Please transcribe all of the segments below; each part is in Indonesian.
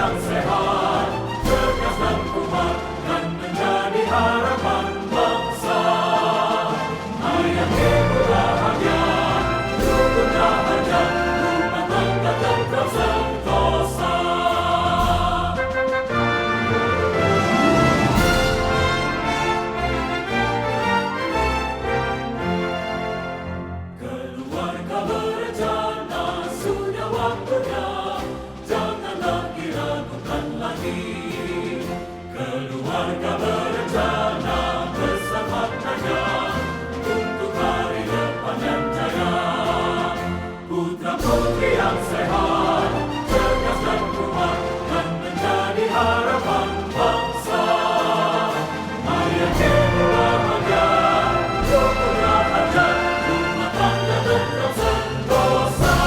yang sehat, cerdas dan kuat, dan menjadi harapan bangsa. Ayah ibu bahagia, rukun rahaja, rumah tangga tentram sentosa. Keluarga berencana, sudah waktunya, janganlah diragukan lagi. Keluarga berencana besar maknanya untuk hari depan yang jaya. Putra putri yang sehat, cerdas dan kuat, dan menjadi harapan bangsa. Ayah ibu bahagia, rukun rahaja, rumah tangga tentram sentosa.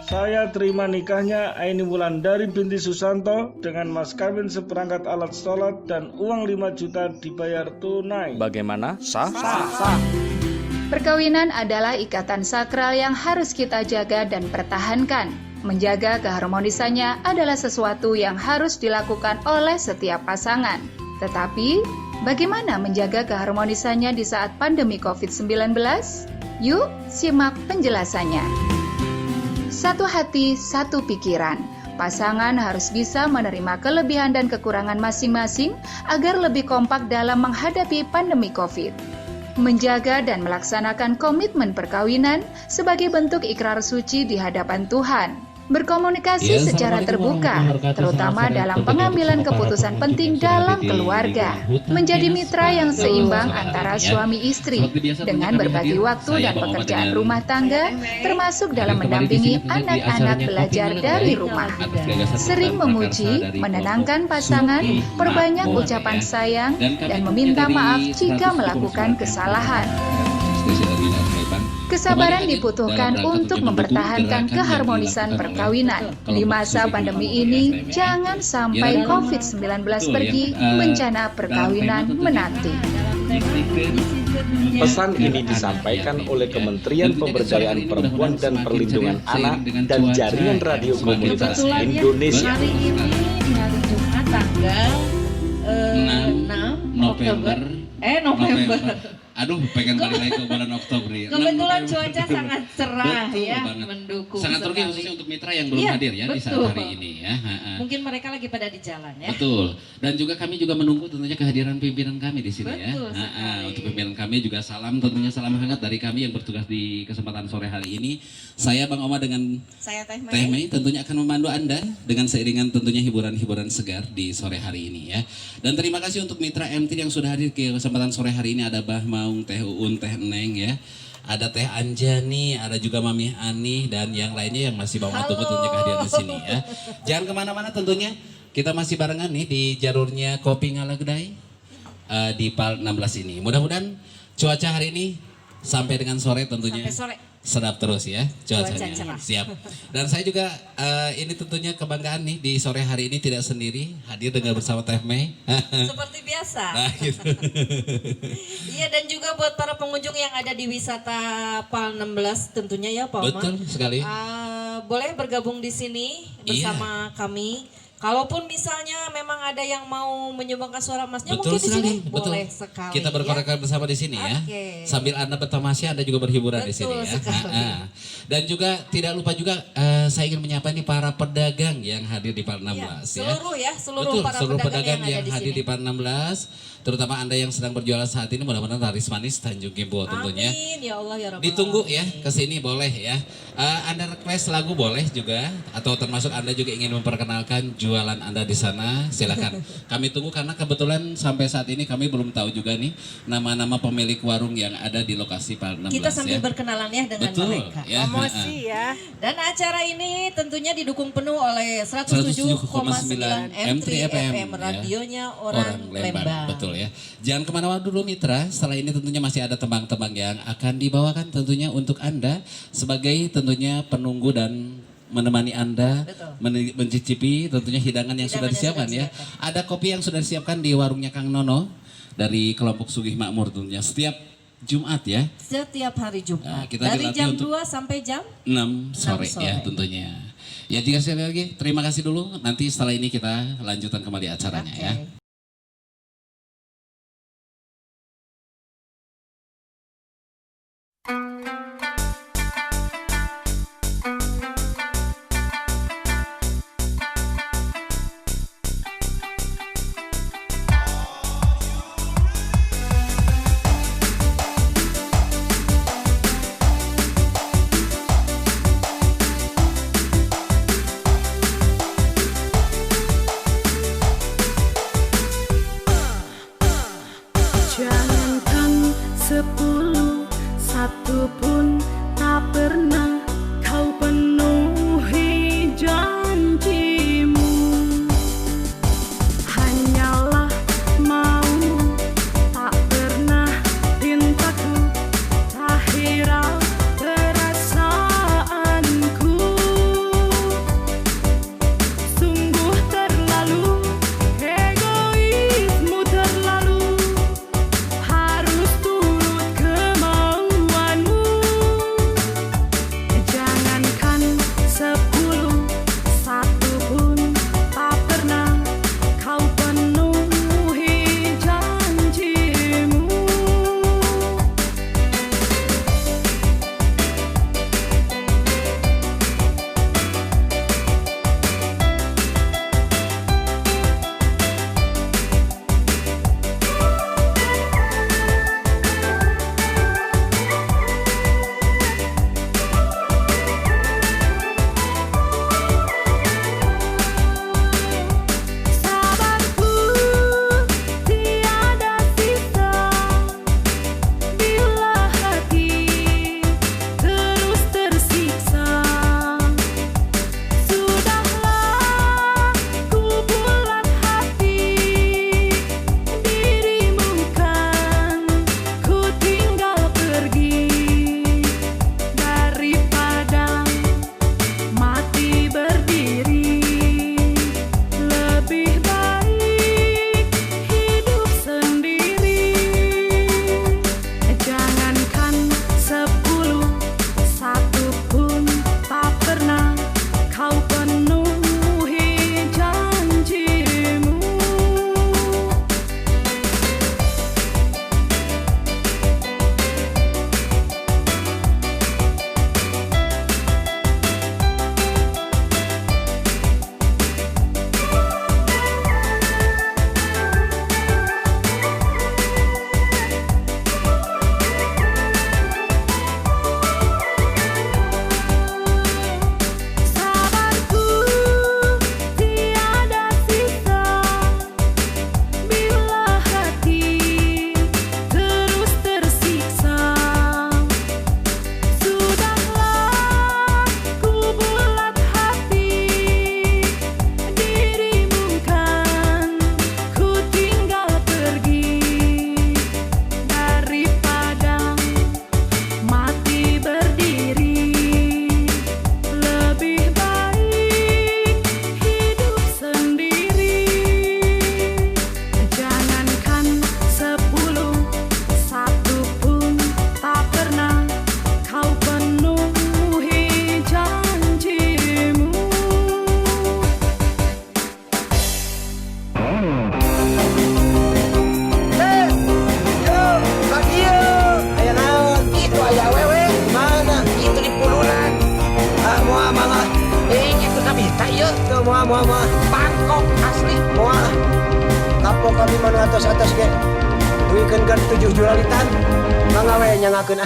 Saya terima nikahnya Aini Wulandari binti Susanto dengan mas kawin seperangkat alat sholat dan uang 5 juta dibayar tunai. Bagaimana? Sah? Perkawinan adalah ikatan sakral yang harus kita jaga dan pertahankan. Menjaga keharmonisannya adalah sesuatu yang harus dilakukan oleh setiap pasangan. Tetapi, bagaimana menjaga keharmonisannya di saat pandemi COVID-19? Yuk, simak penjelasannya. Satu hati, satu pikiran. Pasangan harus bisa menerima kelebihan dan kekurangan masing-masing agar lebih kompak dalam menghadapi pandemi COVID. Menjaga dan melaksanakan komitmen perkawinan sebagai bentuk ikrar suci di hadapan Tuhan. Berkomunikasi secara terbuka, terutama dalam pengambilan keputusan penting dalam keluarga. Menjadi mitra yang seimbang antara suami istri dengan berbagi waktu dan pekerjaan rumah tangga, termasuk dalam mendampingi anak-anak belajar dari rumah. Sering memuji, menenangkan pasangan, perbanyak ucapan sayang, dan meminta maaf jika melakukan kesalahan. Kesabaran dibutuhkan untuk mempertahankan keharmonisan perkawinan. Di masa pandemi ini, jangan sampai COVID-19 pergi, bencana perkawinan menanti. Pesan ini disampaikan oleh Kementerian Pemberdayaan Perempuan dan Perlindungan Anak dan Jaringan Radio Komunitas Indonesia. Hari ini di hari Jumat tanggal 6 November. Aduh, pengen balik lagi ke bulan Oktober ya. Kebetulan cuaca sangat cerah Betul ya, banget. mendukung. Sangat terus khususnya untuk mitra yang belum hadir ya di saat hari ini ya. Mungkin mereka lagi pada di jalan ya. Betul. Dan juga kami juga menunggu tentunya kehadiran pimpinan kami di sini ya. Betul sekali. Untuk pimpinan kami juga salam, tentunya salam hangat dari kami yang bertugas di kesempatan sore hari ini. Saya Bang Oma dengan Saya Teh Teh Mei. Mei tentunya akan memandu Anda dengan seiringan tentunya hiburan-hiburan segar di sore hari ini ya. Dan terima kasih untuk mitra MT yang sudah hadir ke kesempatan sore hari ini. Ada Bah Maung, Teh Uun, Teh Neng ya. Ada Teh Anjani, ada juga Mami Ani dan yang lainnya yang masih bawa tunggu tentunya kehadiran di sini ya. Jangan kemana-mana tentunya. Kita masih barengan nih di jalurnya Kopi Ngalagedai di PAL 16 ini. Mudah-mudahan cuaca hari ini sampai dengan sore tentunya. Sampai sore. Sedap terus ya cuacanya. cerah. Siap. Dan saya juga ini tentunya kebanggaan nih di sore hari ini tidak sendiri hadir dengan bersama Teh Mei. Seperti biasa. Nah, gitu. Iya, dan juga buat para pengunjung yang ada di wisata PAL 16 tentunya ya Pak Oma. Betul sekali. Boleh bergabung di sini bersama kami. Kalaupun misalnya memang ada yang mau menyumbangkan suara emasnya, Betul mungkin di sini sekali, betul. boleh sekali. Kita berkorekan bersama di sini ya. Oke. Sambil Anda bertamasya, Anda juga berhiburan di Betul sini ya. sekali. Dan juga tidak lupa juga saya ingin menyapa nih para pedagang yang hadir di PAL 16 ya. Seluruh para seluruh pedagang yang yang ada di hadir sini. di PAL 16. Terutama Anda yang sedang berjualan saat ini, mudah-mudahan laris manis Tanjung Gimbo tentunya. Amin ya Allah ya Rabbal Ditunggu ya Alamin. ke sini boleh ya. Anda request lagu boleh juga, atau termasuk Anda juga ingin memperkenalkan jualan Anda di sana, silakan. Kami tunggu karena kebetulan sampai saat ini kami belum tahu juga nih nama-nama pemilik warung yang ada di lokasi PAL 16 Kita sambil ya. berkenalan ya dengan Betul, mereka. ya. Promosi ya. Dan acara ini tentunya didukung penuh oleh 107,9 M3 FM, radionya orang Lembang. Betul ya. Jangan kemana-mana dulu mitra, setelah ini tentunya masih ada tembang-tembang yang akan dibawakan tentunya untuk Anda sebagai tentunya penunggu dan menemani Anda Betul. mencicipi tentunya hidangan yang sudah disiapkan ya. Ada kopi yang sudah disiapkan di warungnya Kang Nono dari kelompok Sugih Makmur tentunya setiap Jumat ya. Setiap hari Jumat. Nah, kita dari dilatih jam untuk 2 sampai jam 6 sore sore. ya tentunya. Ya jika sekali lagi terima kasih dulu. Nanti setelah ini kita lanjutkan kembali acaranya ya. Jangankan 10, 1 pun tak pernah kau penuhi janjimu. Hanyalah mau, tak pernah pintaku, tak hirau perasaanku. Sungguh terlalu egoismu, terlalu harus turut kemauanmu. Jangankan 10, 1 pun tak pernah kau penuhi janjimu. Sabarku tiada sisa bila hati terus tersiksa. Sudahlah ku bulat hati, dirimu kan ku tinggal pergi. Daripada mati berdiri, lebih baik hidup sendiri. Jangankan 10, 1 pun tak pernah kau penuhi janjimu. Sabarku tiada sisa bila hati terus tersiksa. Sudahlah ku bulat hati, dirimu kan ku tinggal pergi. Daripada mati berdiri, lebih baik hidup sendiri. Jangankan 10, 1 pun tak pernah kau penuhi janjimu. Itu ayah wewe mana itu di pulunan moa mangga gitu kami tak yuk tuh moa Bangkok asli moa kapo kami mana atas ke duikan kan 7 julalitan mangga we nyangakeun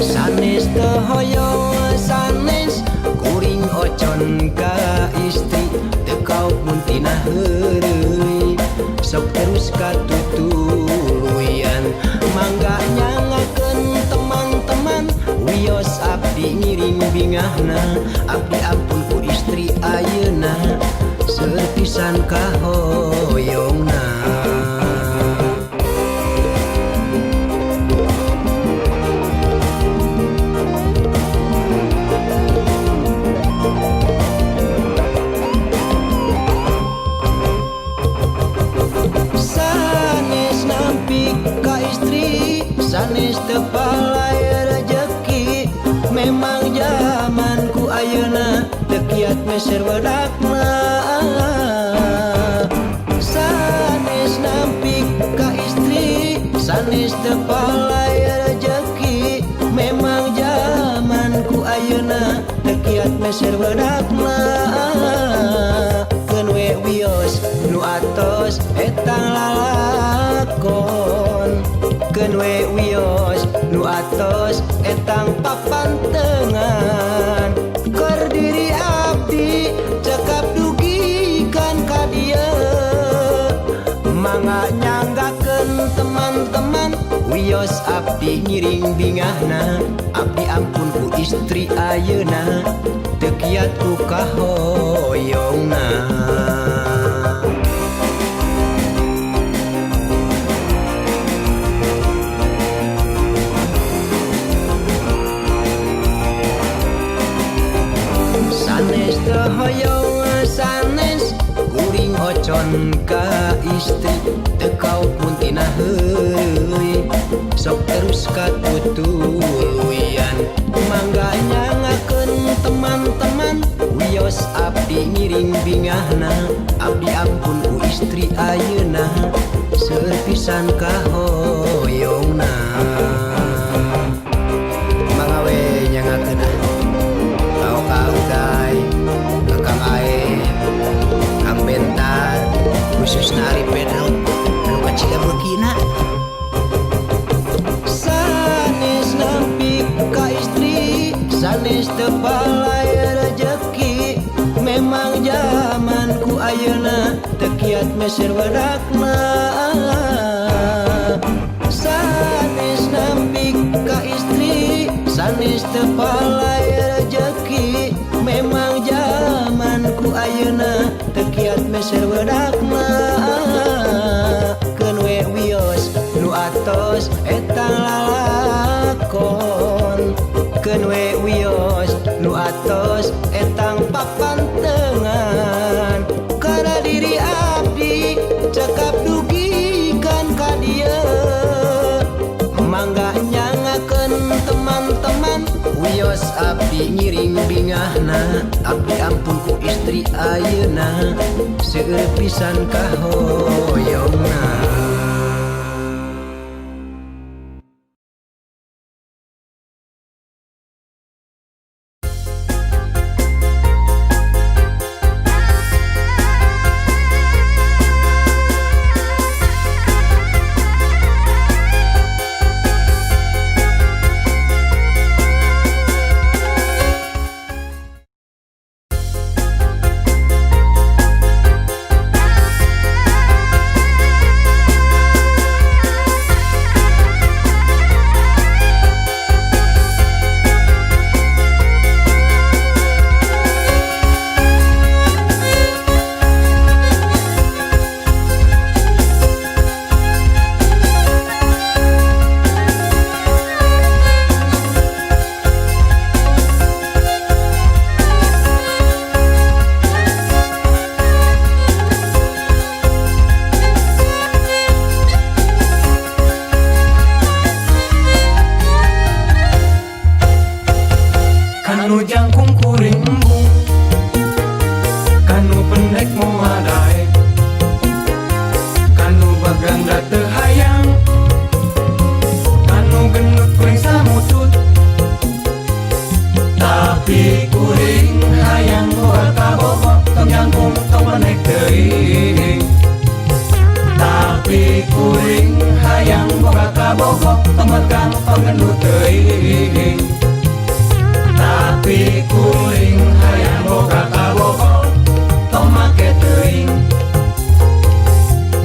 sanes teu hoyong sanes kuring ocon ka istri teu kauk muntina heureuy sok terus katutuluyan mangga nyangakeun teman-teman wios abdi ngiring bingahna abdi ampun ku istri ayeuna sepisan kahoyongna. tekiat meser wedakna sanes nampik ka istri sanes tepalaya rezeki memang zamanku ayeuna tekiat meser wedakna keun we wios nu atos etang lalakon keun we wios nu atos etang papantengan keur diri abdi cekap dugikan ka dieu mangga nyanggakeun teman-teman wios abdi ngiring bingahna abdi ampun ku istri ayeuna teu kiat ku kahoyongna sanes teu hoyong sanes kuring ocon ka istri teu kau pun tina heui sok terus katutuyan mangga nyangakeun teman-teman wios abdi ngiring bingahna abdi ampun ku istri ayeuna seueur pisan kahoyongna mangga we nyangakeun kau dai kakang ae kang bentar khususna Ari Pedro anu kacida beukina sanes nampik ka istri sanes teu palaya rezeki memang zamanku ayeuna teu kiat meser wedakna sanes nampik ka istri sanes teu palaya rezeki memang zamanku ayeuna teu kiat meser wedakna keun we wios nu atos etang lalakon keun we wios nu atos etang papantengan kana diri abdi cekap dugikan ka dieu mangga nyangakeun teman-teman wios abdi ngiring bingahna abdi ampun ku istri ayeuna seueur pisan kahoyongna Kanu jangkung kuring embung, kanu pendek muadai, kanu baganda teu hayang, kanu gendut kuring samutut. Tapi kuring hayang boga kabobot, tong jangkung tong pendek teuing. Tapi kuring hayang boga kabobot, tong megang tong gendut teuing. Tapi kuring hayang boga kabobot tong make teuing.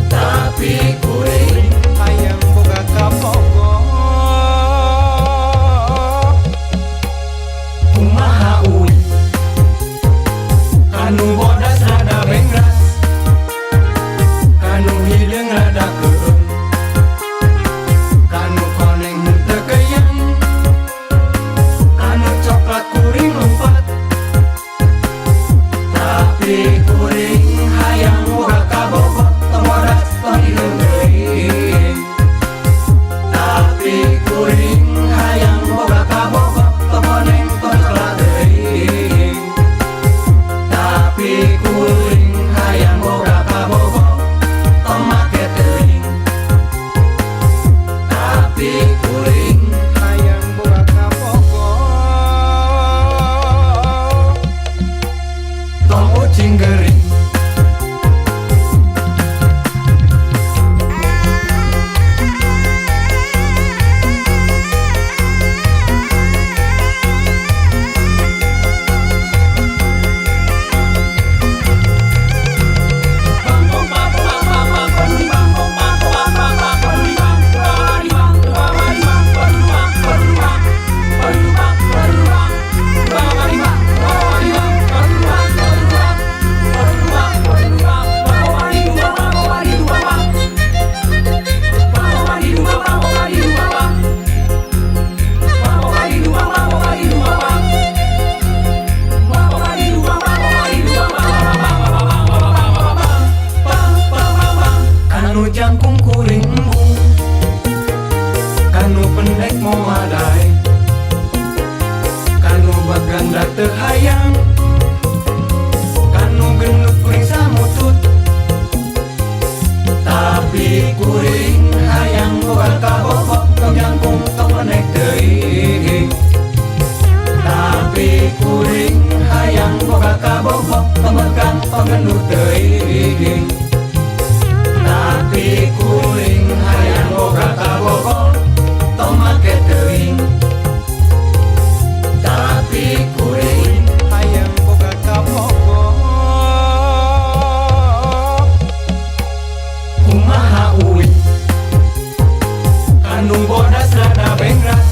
Tapi kuring hayang boga kabobot kumaha uwi kanu bodas rada bengras kanu hideung rada keun kanu koneng teu keuyang teu hayang kanu genut kuring samutut tapi kuring hayang boga kabobot tong jangkung tong menek deui tapi kuring hayang boga kabobot tong megang tong genut deui tapi kuring hayang boga kabobot tong make deui tapi kuring hayang boga kabobot kumaha uwi kanu bodas rada bengras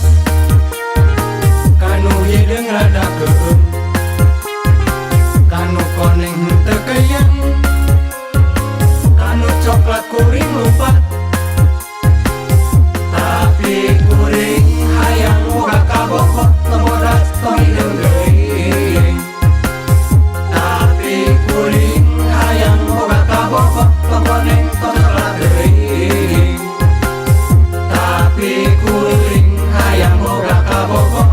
kanu hideung rada keum kanu koneng teu keyang kanu coklat kuring lupa tapi kuring hayang boga kabobot tong bodas tong hideung deui tapi kuring hayang boga kabobot tong koneng tong coklat deui tapi kuring hayang boga kabobot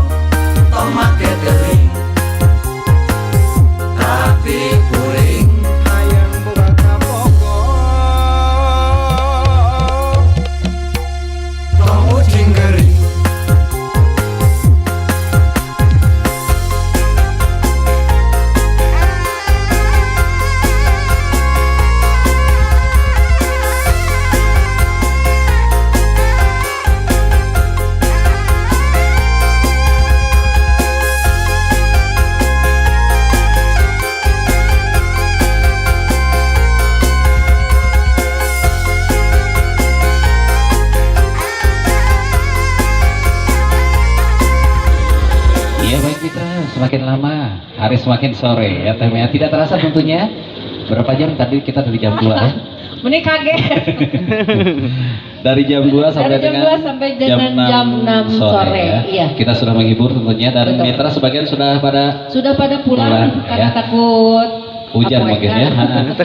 tong make deui tapi kuring hayang boga kabobot tong ucing geuring Iya baik Mitra, semakin lama hari semakin sore ya Teh Mea. Tidak terasa tentunya berapa jam tadi kita dari jam 2 ya. Meni kaget. Dari jam 2 sampai Dari jam dengan 2 sampai dengan jam 6 sore, ya. iya. Kita sudah menghibur tentunya dan Betul. Mitra sebagian sudah pada pulang karena ya. takut hujan mungkin ya.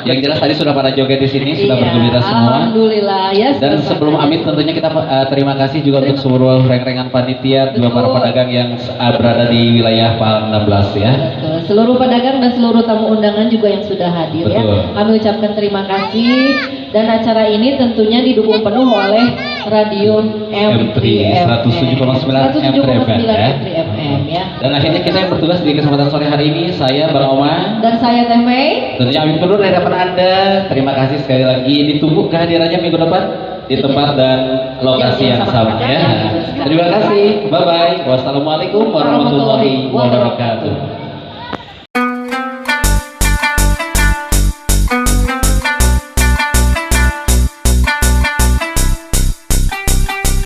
Yang jelas tadi sudah pada joget di sini, sudah Iya, bergembira semua. Alhamdulillah ya. Dan sebelum Amit tentunya kita terima kasih juga untuk seluruh reng-rengan panitia, juga para pedagang yang berada di wilayah Palang 16 ya. Betul. Seluruh pedagang dan seluruh tamu undangan juga yang sudah hadir ya. Betul. Kami ucapkan terima kasih dan acara ini tentunya didukung penuh oleh Radio M3 107,9 M3 FM ya. Dan akhirnya kita yang bertugas di kesempatan sore hari ini, saya Bang Oma Dan saya Teh Mei. tentunya Amit Penur dari hadapan Anda. Terima kasih sekali lagi, ditunggu kehadirannya minggu depan di tempat dan lokasi yang sama ya. Terima kasih, bye bye. Wassalamualaikum warahmatullahi wabarakatuh.